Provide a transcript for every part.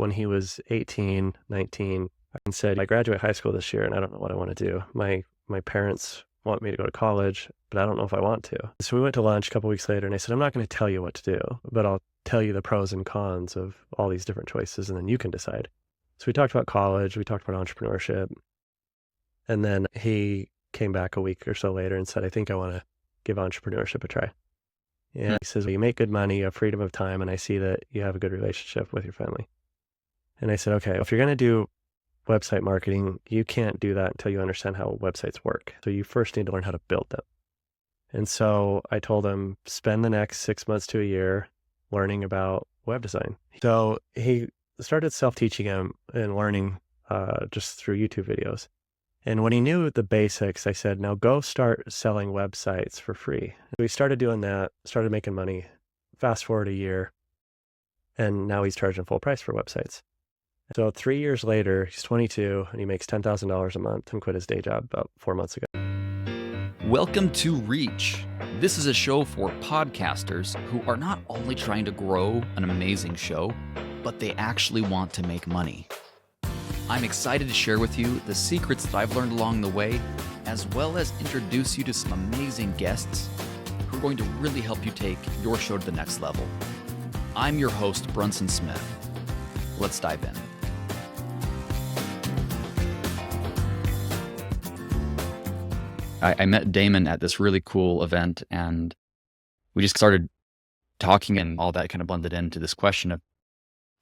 when he was 18, 19, and said, I graduate high school this year and I don't know what I want to do. My parents want me to go to college, but I don't know if I want to. So we went to lunch a couple weeks later and I said, I'm not going to tell you what to do, but I'll tell you the pros and cons of all these different choices and then you can decide. So we talked about college, we talked about entrepreneurship, and then he came back a week or so later and said, I think I want to give entrepreneurship a try. And he says, well, you make good money, you have freedom of time, and I see that you have a good relationship with your family. And I said, okay, if you're going to do website marketing, you can't do that until you understand how websites work. So you first need to learn how to build them. And so I told him, spend the next 6 months to a year learning about web design. So he started self-teaching him and learning just through YouTube videos. And when he knew the basics, I said, now go start selling websites for free. So he started doing that, started making money. Fast forward a year, and now he's charging full price for websites. So 3 years later, he's 22 and he makes $10,000 a month and quit his day job about 4 months ago. Welcome to Reach. This is a show for podcasters who are not only trying to grow an amazing show, but they actually want to make money. I'm excited to share with you the secrets that I've learned along the way, as well as introduce you to some amazing guests who are going to really help you take your show to the next level. I'm your host, Brunson Smith. Let's dive in. I met Damon at this really cool event, and we just started talking, and all that kind of blended into this question of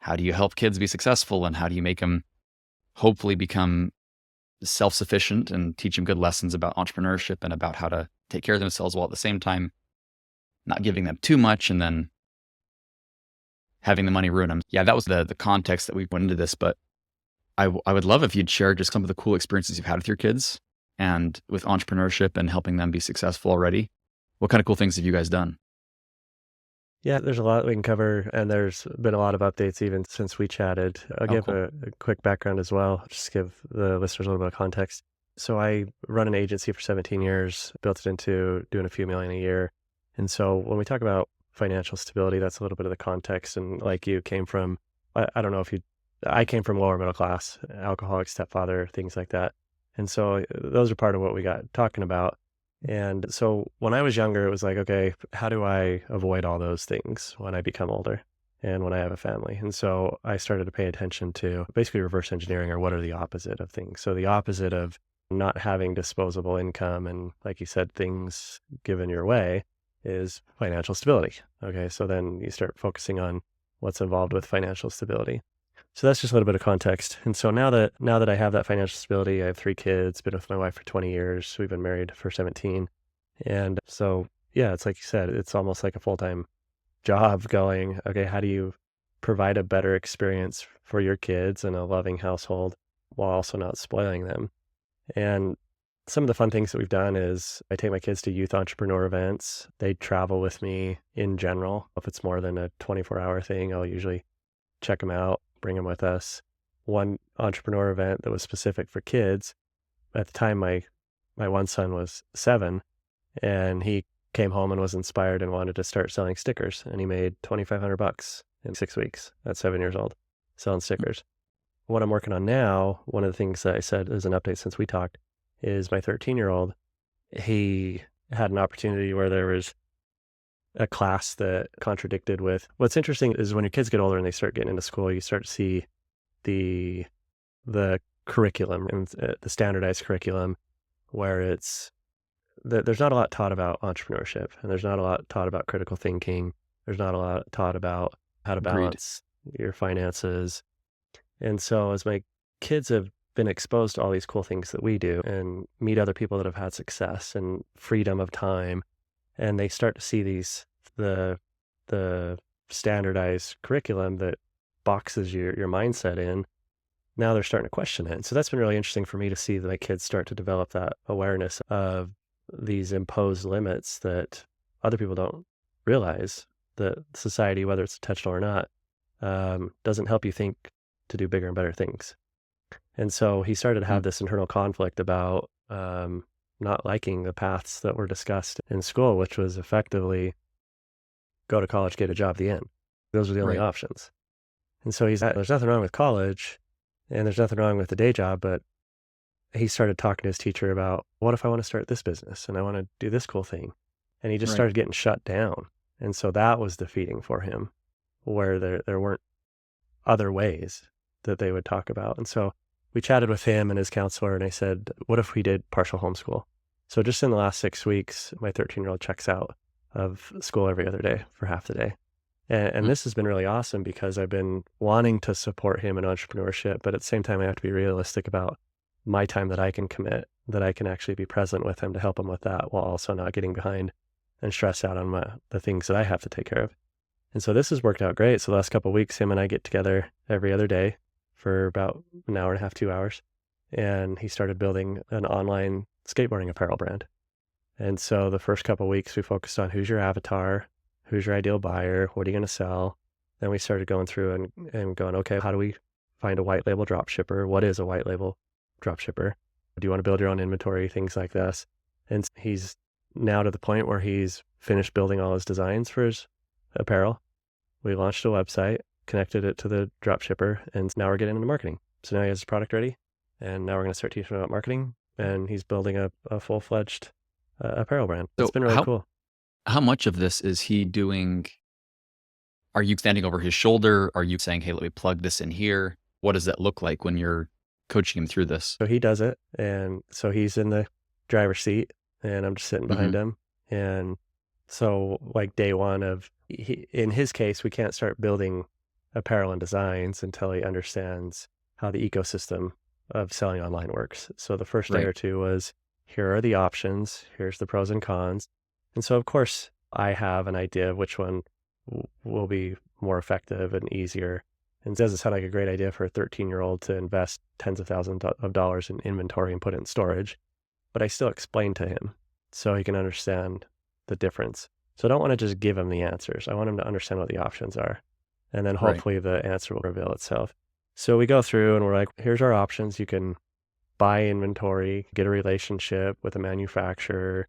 how do you help kids be successful, and how do you make them hopefully become self-sufficient and teach them good lessons about entrepreneurship and about how to take care of themselves while at the same time not giving them too much and then having the money ruin them. Yeah, that was the context that we went into this, but I would love if you'd share just some of the cool experiences you've had with your kids and with entrepreneurship and helping them be successful already. What kind of cool things have you guys done? Yeah, there's a lot we can cover, and there's been a lot of updates even since we chatted. I'll give Cool. a quick background as well, just give the listeners a little bit of context. So I run an agency for 17 years, built it into doing a few million a year. And so when we talk about financial stability, that's a little bit of the context. And like you came from, I don't know if I came from lower middle class, alcoholic stepfather, things like that. And so those are part of what we got talking about. And so when I was younger, it was like, okay, how do I avoid all those things when I become older and when I have a family? And so I started to pay attention to basically reverse engineering, or what are the opposite of things. So the opposite of not having disposable income and, like you said, things given your way is financial stability. Okay, so then you start focusing on what's involved with financial stability. So that's just a little bit of context. And so now that I have that financial stability, I have 3 kids, been with my wife for 20 years. We've been married for 17. And so, yeah, it's like you said, it's almost like a full-time job going, okay, how do you provide a better experience for your kids and a loving household while also not spoiling them? And some of the fun things that we've done is I take my kids to youth entrepreneur events. They travel with me in general. If it's more than a 24-hour thing, I'll usually check them out, bring them with us. One entrepreneur event that was specific for kids, at the time my one son was 7, and he came home and was inspired and wanted to start selling stickers, and he made $2,500 in 6 weeks at 7 years old selling stickers. What I'm working on now, one of the things that I said as an update since we talked, is my 13-year-old. He had an opportunity where there was a class that contradicted with what's interesting is when your kids get older and they start getting into school, you start to see the curriculum and the standardized curriculum where it's that there's not a lot taught about entrepreneurship, and there's not a lot taught about critical thinking. There's not a lot taught about how to Agreed. balance your finances. And so as my kids have been exposed to all these cool things that we do and meet other people that have had success and freedom of time, and they start to see the standardized curriculum that boxes your mindset in, now they're starting to question it. And so that's been really interesting for me to see that my kids start to develop that awareness of these imposed limits that other people don't realize, that society, whether it's intentional or not, doesn't help you think to do bigger and better things. And so he started to have this internal conflict about not liking the paths that were discussed in school, which was effectively go to college, get a job, the end. Those were the only Right. options. And so there's nothing wrong with college and there's nothing wrong with the day job, but he started talking to his teacher about, what if I want to start this business and I want to do this cool thing? And he just Right. started getting shut down. And so that was defeating for him, where there weren't other ways that they would talk about. And so we chatted with him and his counselor, and I said, what if we did partial homeschool? So just in the last 6 weeks, my 13-year-old checks out of school every other day for half the day. And Mm. this has been really awesome because I've been wanting to support him in entrepreneurship, but at the same time, I have to be realistic about my time that I can commit, that I can actually be present with him to help him with that while also not getting behind and stressed out on the things that I have to take care of. And so this has worked out great. So the last couple of weeks, him and I get together every other day for about an hour and a half, 2 hours. And he started building an online skateboarding apparel brand. And so the first couple of weeks, we focused on who's your avatar, who's your ideal buyer, what are you going to sell? Then we started going through and going, okay, how do we find a white label drop shipper? What is a white label drop shipper? Do you want to build your own inventory? Things like this. And he's now to the point where he's finished building all his designs for his apparel. We launched a website, connected it to the drop shipper, and now we're getting into marketing. So now he has his product ready, and now we're going to start teaching him about marketing, and he's building a full-fledged apparel brand. It's So been really cool. how much of this is he doing? Are you standing over his shoulder? Are you saying, "Hey, let me plug this in here"? What does that look like when you're coaching him through this? So he does it, and so he's in the driver's seat, and I'm just sitting behind Mhm. him. And so, like day one in his case, we can't start building apparel and designs until he understands how the ecosystem of selling online works. So the first day Right. or two was, here are the options, here's the pros and cons. And so, of course, I have an idea of which one will be more effective and easier. And it doesn't sound like a great idea for a 13-year-old to invest tens of thousands of dollars in inventory and put it in storage, but I still explain to him so he can understand the difference. So I don't want to just give him the answers. I want him to understand what the options are. And then Right. hopefully the answer will reveal itself. So we go through and we're like, here's our options. You can buy inventory, get a relationship with a manufacturer,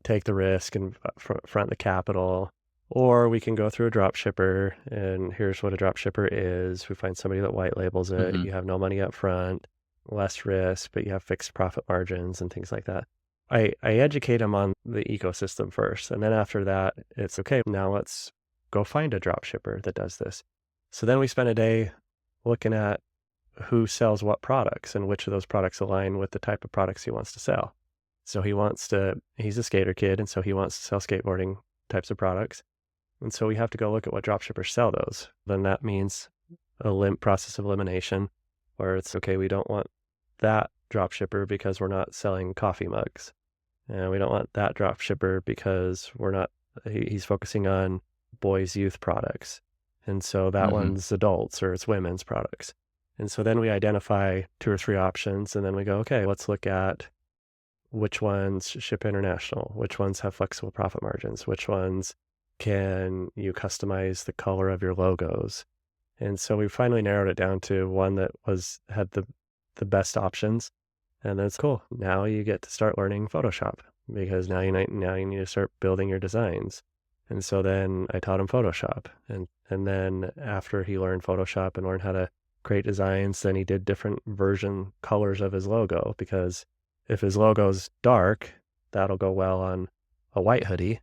take the risk and front the capital, or we can go through a drop shipper. And here's what a drop shipper is. We find somebody that white labels it. Mhm. You have no money up front, less risk, but you have fixed profit margins and things like that. I educate them on the ecosystem first. And then after that, it's okay. Now let's go find a drop shipper that does this. So then we spend a day looking at who sells what products and which of those products align with the type of products he wants to sell. So he's a skater kid, and so he wants to sell skateboarding types of products. And so we have to go look at what dropshippers sell those. Then that means process of elimination, where it's okay, we don't want that dropshipper because we're not selling coffee mugs. And we don't want that dropshipper because he's focusing on boys' youth products. And so that Mhm. one's adults or it's women's products. And so then we identify 2 or 3 options, and then we go, okay, let's look at which ones ship international, which ones have flexible profit margins, which ones can you customize the color of your logos. And so we finally narrowed it down to one that had the best options. And that's cool. Now you get to start learning Photoshop because now you need to start building your designs. And so then I taught him Photoshop. And then after he learned Photoshop and learned how to create designs, then he did different version colors of his logo, because if his logo's dark, that'll go well on a white hoodie,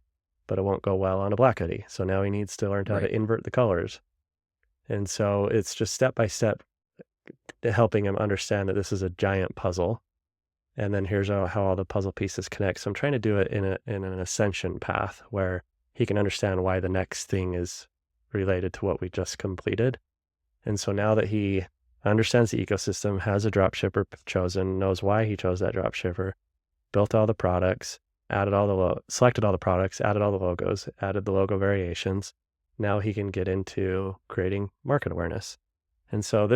but it won't go well on a black hoodie. So now he needs to learn how Right. to invert the colors. And so it's just step by step helping him understand that this is a giant puzzle. And then here's how all the puzzle pieces connect. So I'm trying to do it in an ascension path where he can understand why the next thing is related to what we just completed. And so now that he understands the ecosystem, has a drop shipper chosen, knows why he chose that drop shipper, built all the products, selected all the products, added all the logos, added the logo variations. Now he can get into creating market awareness. And so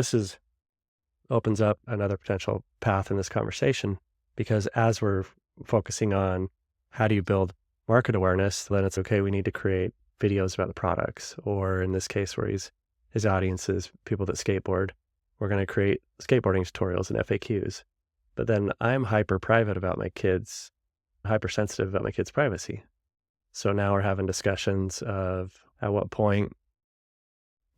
opens up another potential path in this conversation, because as we're focusing on how do you build market awareness, then it's okay, we need to create videos about the products, or in this case where his audience is people that skateboard, we're going to create skateboarding tutorials and FAQs. But then I'm hypersensitive about my kids' privacy. So now we're having discussions of at what point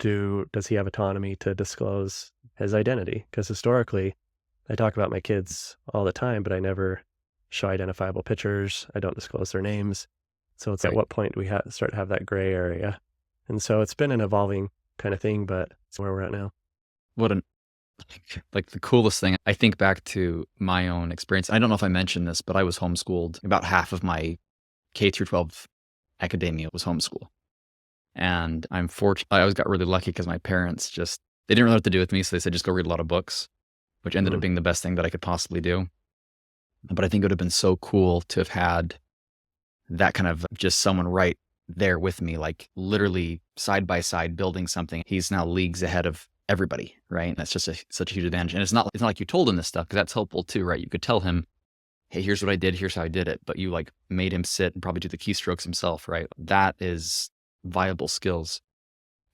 does he have autonomy to disclose his identity? Because historically, I talk about my kids all the time, but I never show identifiable pictures. I don't disclose their names. So it's at Right. what point do we start to have that gray area? And so it's been an evolving kind of thing, but it's where we're at now. What an like the coolest thing. I think back to my own experience. I don't know if I mentioned this, but I was homeschooled. About half of my K through 12 academia was homeschool. And I'm fortunate. I always got really lucky because my parents they didn't really know what to do with me. So they said, just go read a lot of books, which ended up Mm, being the best thing that I could possibly do. But I think it would have been so cool to have had that kind of just someone right there with me, like literally side by side building something. He's now leagues ahead of everybody, right? And that's just such a huge advantage. And it's not like you told him this stuff, because that's helpful too, right? You could tell him, hey, here's what I did, here's how I did it. But you like made him sit and probably do the keystrokes himself, right? That is viable skills.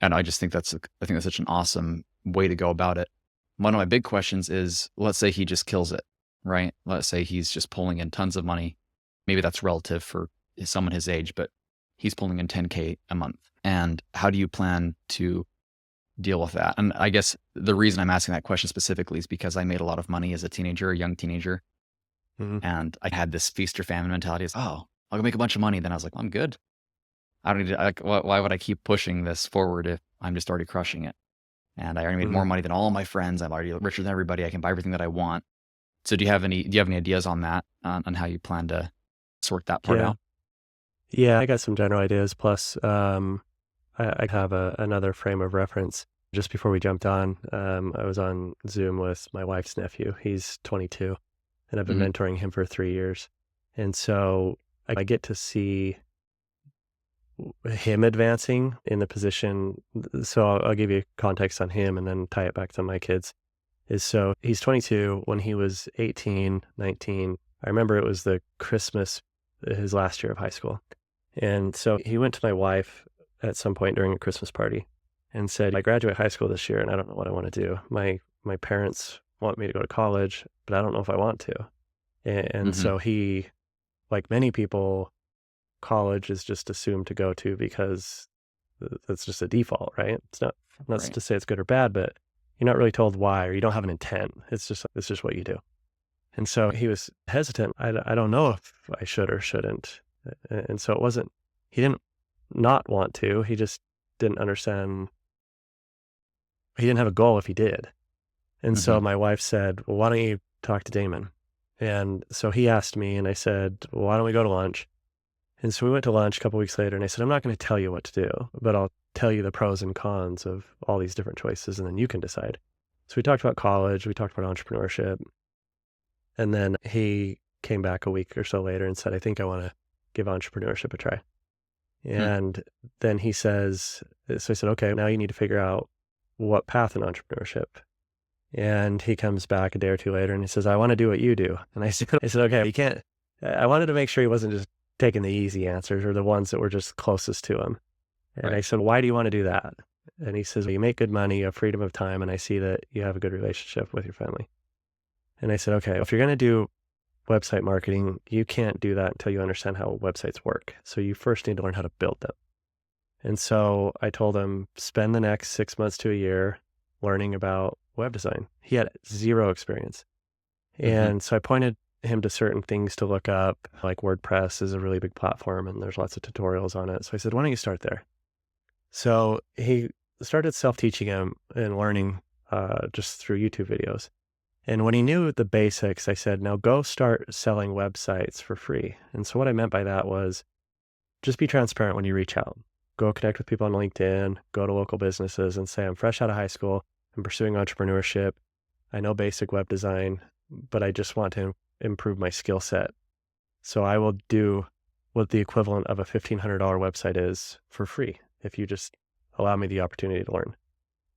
And I just think I think that's such an awesome way to go about it. One of my big questions is, let's say he just kills it, right? Let's say he's just pulling in tons of money. Maybe that's relative for someone his age, but he's pulling in 10K a month. And how do you plan to deal with that? And I guess the reason I'm asking that question specifically is because I made a lot of money as a teenager, a young teenager. mhm. And I had this feast or famine mentality. Is, oh, I'll go make a bunch of money. Then I was like, well, I'm good. I don't need to, why would I keep pushing this forward if I'm just already crushing it? And I already made more Mhm. money than all of my friends. I'm already richer than everybody. I can buy everything that I want. So do you have any ideas on that, on how you plan to sort that part Yeah. out? Yeah, I got some general ideas. Plus, I have another frame of reference. Just before we jumped on, I was on Zoom with my wife's nephew. He's 22, and I've been Hmm. mentoring him for 3 years. And so I get to see him advancing in the position. So I'll give you context on him and then tie it back to my kids. So he's 22. When he was 18, 19, I remember it was the Christmas, his last year of high school. And so he went to my wife at some point during a Christmas party and said, I graduate high school this year and I don't know what I want to do. My parents want me to go to college, but I don't know if I want to. And Hmm. so he, like many people, college is just assumed to go to because that's just a default, right? It's not Right. to say it's good or bad, but you're not really told why, or you don't have an intent. It's just what you do. And so he was hesitant. I don't know if I should or shouldn't. And so it wasn't, he didn't not want to. He just didn't understand. He didn't have a goal if he did. And Hmm. so my wife said, well, why don't you talk to Damon? And so he asked me, and I said, well, why don't we go to lunch? And so we went to lunch a couple weeks later, and I said, I'm not going to tell you what to do, but I'll tell you the pros and cons of all these different choices, and then you can decide. So we talked about college, we talked about entrepreneurship, and then he came back a week or so later and said, I think I want to give entrepreneurship a try. Hmm. And then he says, so I said, okay, now you need to figure out what path in entrepreneurship. And he comes back a day or two later and he says, I want to do what you do. And I said, okay, you can't, I wanted to make sure he wasn't just taking the easy answers or the ones that were just closest to him. And Right. I said, why do you want to do that? And he says, well, you make good money, you have freedom of time, and I see that you have a good relationship with your family. And I said, okay, if you're going to do website marketing, you can't do that until you understand how websites work. So you first need to learn how to build them. And so I told him, spend the next 6 months to a year learning about web design. He had zero experience. Hmm. And so I pointed him to certain things to look up, like WordPress is a really big platform and there's lots of tutorials on it. So I said, why don't you start there? So he started self-teaching him and learning just through YouTube videos. And when he knew the basics, I said, now go start selling websites for free. And so what I meant by that was just be transparent when you reach out. Go connect with people on LinkedIn, go to local businesses and say, I'm fresh out of high school. I'm pursuing entrepreneurship. I know basic web design, but I just want to improve my skill set. So I will do what the equivalent of a $1,500 website is for free if you just allow me the opportunity to learn.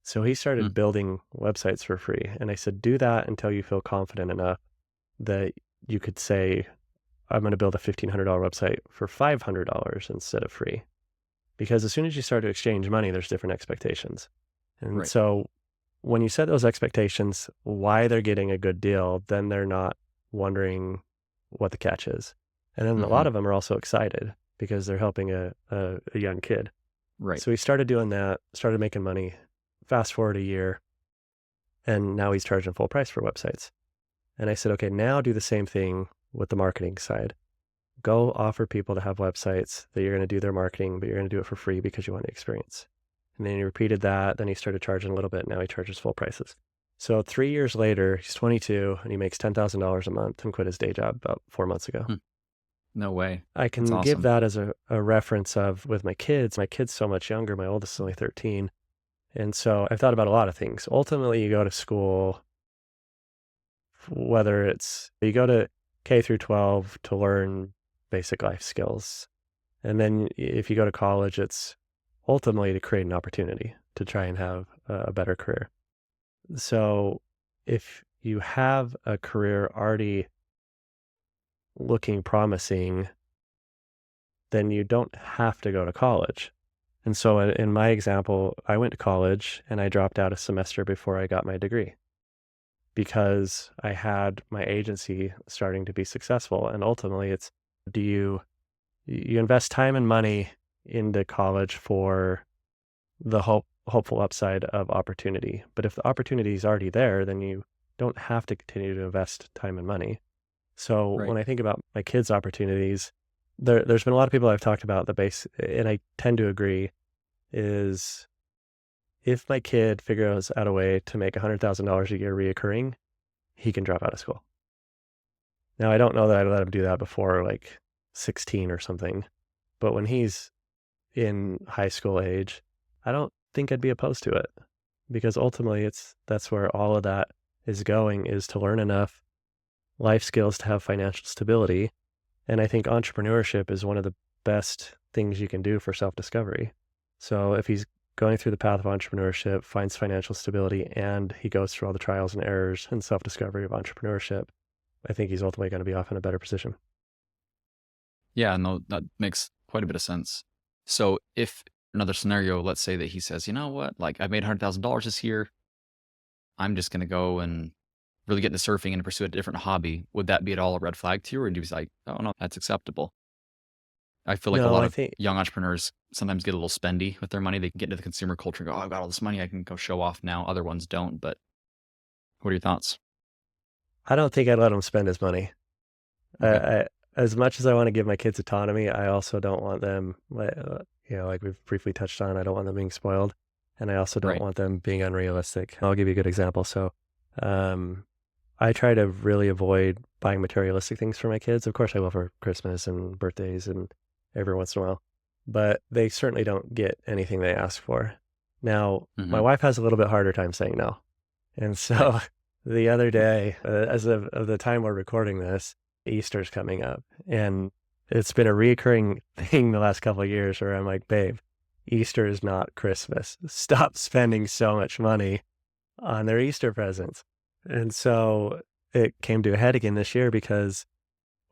So he started building websites for free. And I said, do that until you feel confident enough that you could say, I'm going to build a $1,500 website for $500 instead of free. Because as soon as you start to exchange money, there's different expectations. And Right. so when you set those expectations, why they're getting a good deal, then they're not wondering what the catch is. And then a Hmm. lot of them are also excited because they're helping a young kid. Right. So he started doing that, started making money. Fast forward a year, and now he's charging full price for websites. And I said, okay, now do the same thing with the marketing side. Go offer people to have websites that you're going to do their marketing, but you're going to do it for free because you want the experience. And then he repeated that. Then he started charging a little bit. Now he charges full prices. So 3 years later, he's 22 and he makes $10,000 a month and quit his day job about 4 months ago. No way. I That's can give awesome. that as a reference of with my kids. My kid's so much younger. My oldest is only 13. And so I've thought about a lot of things. Ultimately, you go to school, whether it's you go to K through 12 to learn basic life skills. And then if you go to college, it's ultimately to create an opportunity to try and have a better career. So if you have a career already looking promising, then you don't have to go to college. And so in my example, I went to college and I dropped out a semester before I got my degree because I had my agency starting to be successful. And ultimately it's, do you invest time and money into college for the hopeful upside of opportunity. But if the opportunity is already there, then you don't have to continue to invest time and money. So Right. when I think about my kids' opportunities, there's been a lot of people I've talked about the base, and I tend to agree, is if my kid figures out a way to make $100,000 a year reoccurring, he can drop out of school. Now, I don't know that I'd let him do that before like 16 or something, but when he's in high school age, I don't think I'd be opposed to it because ultimately that's where all of that is going, is to learn enough life skills to have financial stability. And I think entrepreneurship is one of the best things you can do for self-discovery. So if he's going through the path of entrepreneurship, finds financial stability, and he goes through all the trials and errors and self-discovery of entrepreneurship, I think he's ultimately going to be off in a better position. Yeah, no, that makes quite a bit of sense. So if another scenario, let's say that he says, you know what, like I made $100,000 this year. I'm just going to go and really get into surfing and pursue a different hobby. Would that be at all a red flag to you? Or do you be like, oh no, that's acceptable? I feel like a No, lot I of think young entrepreneurs sometimes get a little spendy with their money. They can get into the consumer culture and go, oh, I've got all this money. I can go show off now. Other ones don't. But what are your thoughts? I don't think I'd let him spend his money. Okay. As much as I want to give my kids autonomy, I also don't want them, like we've briefly touched on, I don't want them being spoiled. And I also don't Right. want them being unrealistic. I'll give you a good example. So, I try to really avoid buying materialistic things for my kids. Of course, I will for Christmas and birthdays and every once in a while, but they certainly don't get anything they ask for. Now, my Hmm. wife has a little bit harder time saying no. And Right. so the other day, as of the time we're recording this, Easter's coming up. And it's been a recurring thing the last couple of years where I'm like, babe, Easter is not Christmas. Stop spending so much money on their Easter presents. And so it came to a head again this year because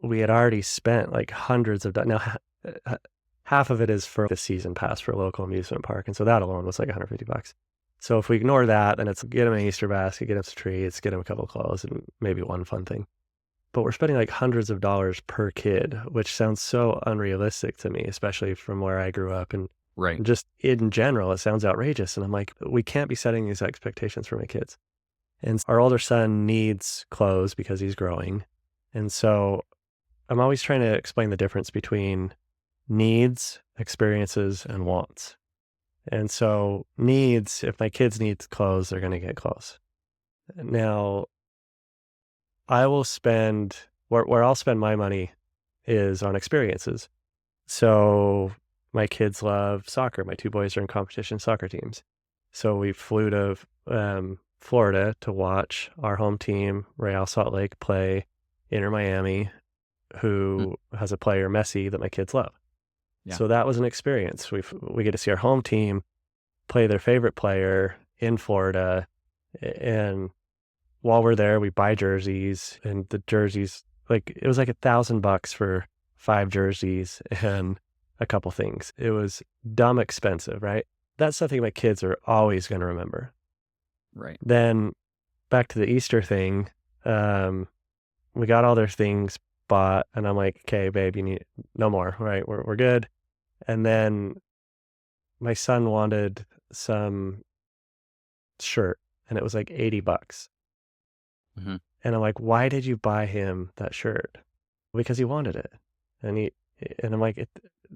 we had already spent like hundreds of dollars. Now, half of it is for the season pass for a local amusement park. And so that alone was like $150. So if we ignore that, then it's get him an Easter basket, get him some treats, get him a couple of clothes, and maybe one fun thing. But we're spending like hundreds of dollars per kid, which sounds so unrealistic to me, especially from where I grew up. And Right. just in general, it sounds outrageous. And I'm like, we can't be setting these expectations for my kids. And our older son needs clothes because he's growing. And so I'm always trying to explain the difference between needs, experiences, and wants. And so needs, if my kids need clothes, they're going to get clothes. Now, I will spend, where I'll spend my money is on experiences. So my kids love soccer. My two boys are in competition soccer teams. So we flew to Florida to watch our home team, Real Salt Lake, play Inter Miami, Mm. who has a player, Messi, that my kids love. Yeah. So that was an experience. We get to see our home team play their favorite player in Florida. And while we're there, we buy jerseys, and the jerseys, like it was like $1,000 for 5 jerseys and a couple things. It was dumb expensive, right? That's something my kids are always going to remember. Right. Then back to the Easter thing, we got all their things bought, and I'm like, okay, babe, you need no more, right? We're good. And then my son wanted some shirt and it was like $80. Hmm. And I'm like, why did you buy him that shirt? Because he wanted it. And and I'm like,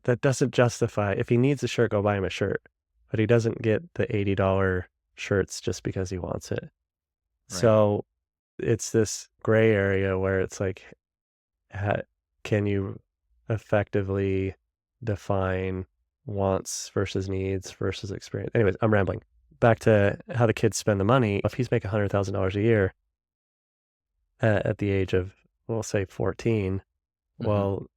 that doesn't justify, if he needs a shirt, go buy him a shirt. But he doesn't get the $80 shirts just because he wants it. Right. So it's this gray area where it's like, can you effectively define wants versus needs versus experience? Anyways, I'm rambling. Back to how the kids spend the money. If he's making $100,000 a year at the age of, we'll say 14, Hmm. well,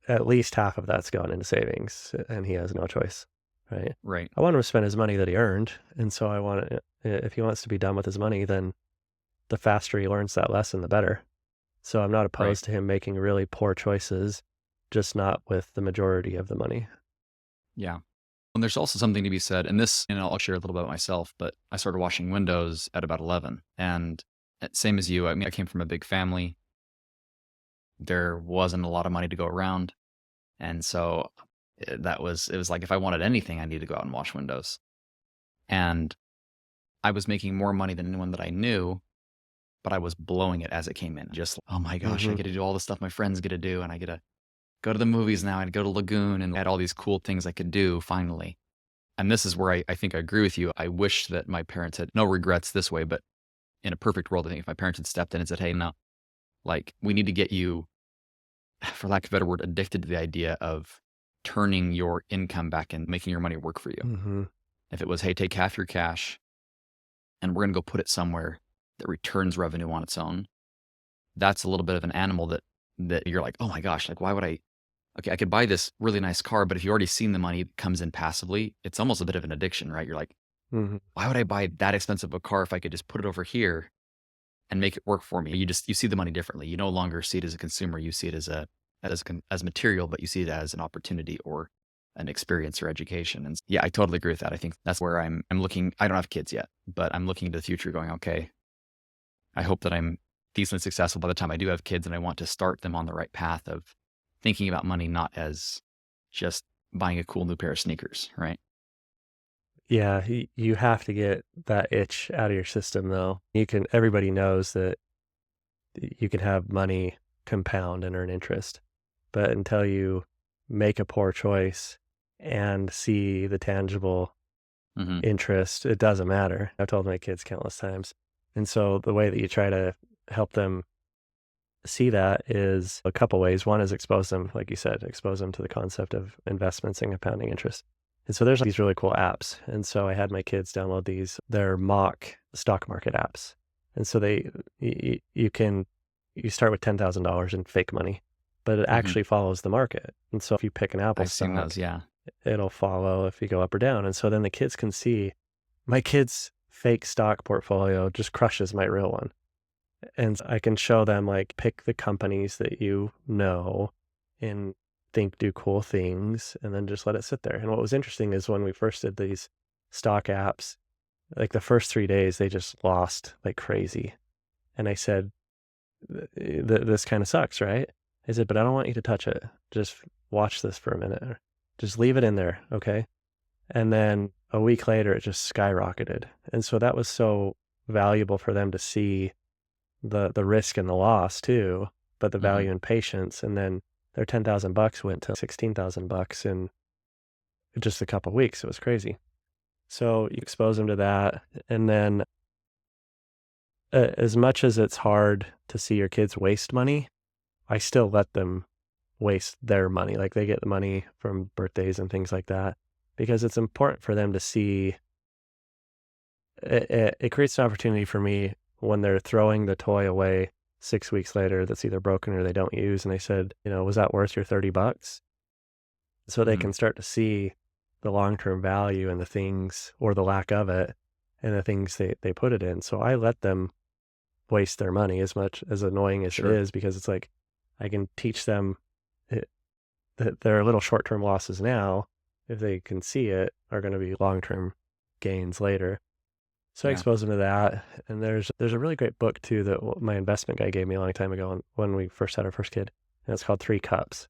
at least half of that's gone into savings and he has no choice, right? Right. I want him to spend his money that he earned. And so if he wants to be done with his money, then the faster he learns that lesson, the better. So I'm not Right. opposed to him making really poor choices, just not with the majority of the money. Yeah. And there's also something to be said, and this, and I'll share a little bit about myself, but I started washing windows at about 11. And same as you, I mean, I came from a big family. There wasn't a lot of money to go around. And so it was like if I wanted anything, I needed to go out and wash windows. And I was making more money than anyone that I knew, but I was blowing it as it came in. Just, oh my gosh, I Hmm. get to do all the stuff my friends get to do. And I get to go to the movies now. I'd go to Lagoon and had all these cool things I could do finally. And this is where I think I agree with you. I wish that my parents had no regrets this way, but in a perfect world, I think if my parents had stepped in and said, hey, no, like we need to get you, for lack of a better word, addicted to the idea of turning your income back and making your money work for you. Hmm. If it was, hey, take half your cash and we're going to go put it somewhere that returns revenue on its own, that's a little bit of an animal that you're like, oh my gosh, like why would I? Okay, I could buy this really nice car, but if you've already seen the money that comes in passively, it's almost a bit of an addiction, right? You're like, Hmm. why would I buy that expensive a car if I could just put it over here and make it work for me? You see the money differently. You no longer see it as a consumer. You see it as material, but you see it as an opportunity or an experience or education. And yeah, I totally agree with that. I think that's where I'm looking. I don't have kids yet, but I'm looking into the future going, okay, I hope that I'm decently successful by the time I do have kids, and I want to start them on the right path of thinking about money not as just buying a cool new pair of sneakers, right? Yeah, you have to get that itch out of your system though. Everybody knows that you can have money compound and earn interest, but until you make a poor choice and see the tangible Hmm. interest, it doesn't matter. I've told my kids countless times. And so the way that you try to help them see that is a couple ways. One is expose them, like you said, expose them to the concept of investments and compounding interest. And so there's these really cool apps. And so I had my kids download these. They're mock stock market apps. And so you start with $10,000 in fake money, but it Hmm. actually follows the market. And so if you pick an Apple I've seen those. stock, Yeah. it'll follow if you go up or down. And so then the kids can see my kid's fake stock portfolio just crushes my real one. And I can show them like pick the companies that you know and think do cool things and then just let it sit there. And what was interesting is when we first did these stock apps, like the first 3 days, they just lost like crazy. And I said, This kind of sucks, right?" I said, "But I don't want you to touch it. Just watch this for a minute. Or just leave it in there, okay?" And then a week later, it just skyrocketed. And so that was so valuable for them to see the risk and the loss too, but the Hmm. value and patience. And then their $10,000 went to $16,000 in just a couple of weeks. It was crazy. So you expose them to that. And then as much as it's hard to see your kids waste money, I still let them waste their money. Like they get the money from birthdays and things like that because it's important for them to see it creates an opportunity for me when they're throwing the toy away 6 weeks later that's either broken or they don't use. And I said, was that worth your $30? So they Hmm. can start to see the long term value and the things or the lack of it and the things they put it in. So I let them waste their money as much as annoying as it Sure. is because it's like I can teach them it, that there are little short term losses now, if they can see it, are going to be long term gains later. So I Yeah. exposed them to that, and there's a really great book too that my investment guy gave me a long time ago when we first had our first kid, and it's called Three Cups,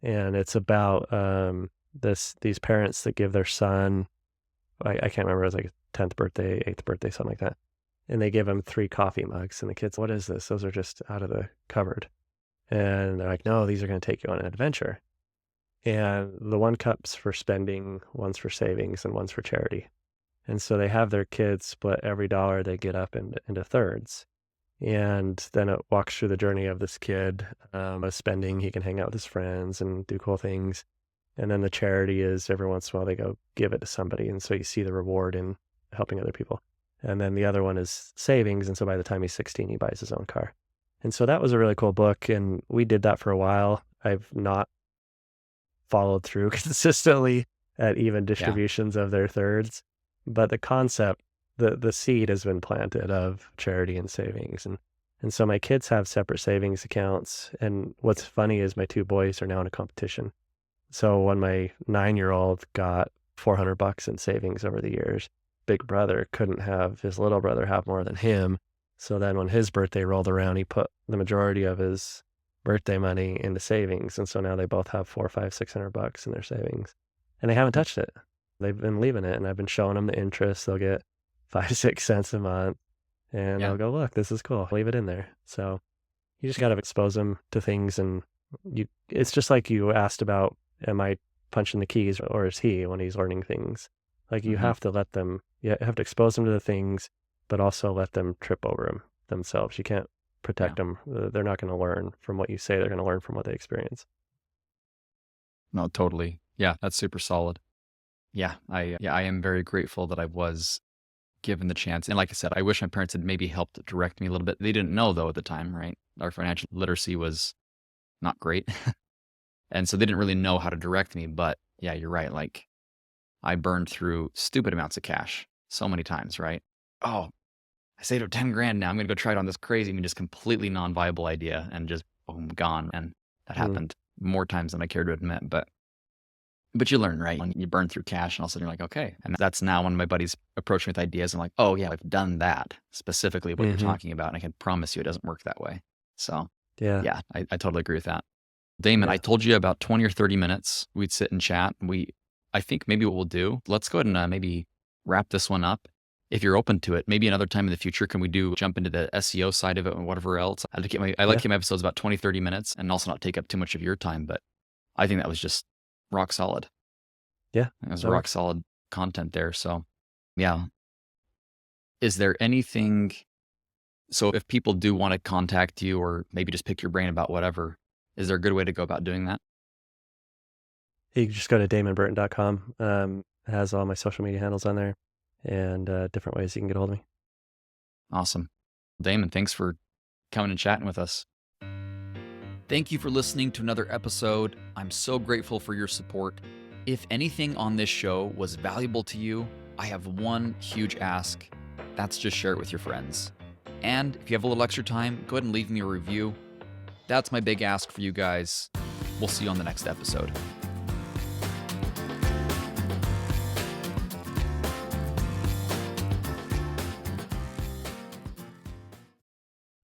and it's about these parents that give their son, I can't remember, it was like 10th birthday, 8th birthday, something like that. And they give him 3 coffee mugs. And the kids, what is this? Those are just out of the cupboard. And they're like, no, these are going to take you on an adventure. And the 1 cup's for spending, one's for savings, and one's for charity. And so they have their kids split every dollar they get up into thirds. And then it walks through the journey of this kid, of spending. He can hang out with his friends and do cool things. And then the charity is every once in a while they go give it to somebody. And so you see the reward in helping other people. And then the other one is savings. And so by the time he's 16, he buys his own car. And so that was a really cool book. And we did that for a while. I've not followed through consistently at even distributions of their thirds. But the concept, the seed has been planted of charity and savings. And so my kids have separate savings accounts. And what's funny is my 2 boys are now in a competition. So when my 9-year-old got $400 in savings over the years, big brother couldn't have his little brother have more than him. So then when his birthday rolled around, he put the majority of his birthday money into savings. And so now they both have $400, $500, $600 in their savings. And they haven't touched it. They've been leaving it. And I've been showing them the interest. They'll get 5 6 cents a month. And I'll go, look, this is cool. Leave it in there. So you just got to expose them to things. And it's just like you asked about, am I punching the keys or is he when he's learning things? Like you have to let them, you have to expose them to the things, but also let them trip over them themselves. You can't protect them. They're not going to learn from what you say. They're going to learn from what they experience. No, totally. Yeah, that's super solid. Yeah, I am very grateful that I was given the chance. And like I said, I wish my parents had maybe helped direct me a little bit. They didn't know though at the time, right? Our financial literacy was not great. And so they didn't really know how to direct me. But yeah, you're right. Like I burned through stupid amounts of cash so many times, right? Oh, I saved up 10 grand now. I'm going to go try it on this crazy, just completely non-viable idea and just boom, gone. And that happened more times than I care to admit. But you learn, right? When you burn through cash and all of a sudden you're like, okay. And that's now when my buddies approach me with ideas. I'm like, oh yeah, I've done that specifically what you're talking about. And I can promise you it doesn't work that way. So yeah, I totally agree with that. Damon, I told you about 20 or 30 minutes. We'd sit and chat. I think maybe what we'll do, let's go ahead and maybe wrap this one up. If you're open to it, maybe another time in the future, can we jump into the SEO side of it and whatever else? I like to keep my episodes about 20, 30 minutes and also not take up too much of your time. But I think that was just rock solid. Yeah. It was rock solid content there. So yeah. Is there anything, so if people do want to contact you or maybe just pick your brain about whatever, is there a good way to go about doing that? You can just go to damonburton.com. It has all my social media handles on there and different ways you can get a hold of me. Awesome. Damon, thanks for coming and chatting with us. Thank you for listening to another episode. I'm so grateful for your support. If anything on this show was valuable to you, I have one huge ask. That's just share it with your friends. And if you have a little extra time, go ahead and leave me a review. That's my big ask for you guys. We'll see you on the next episode.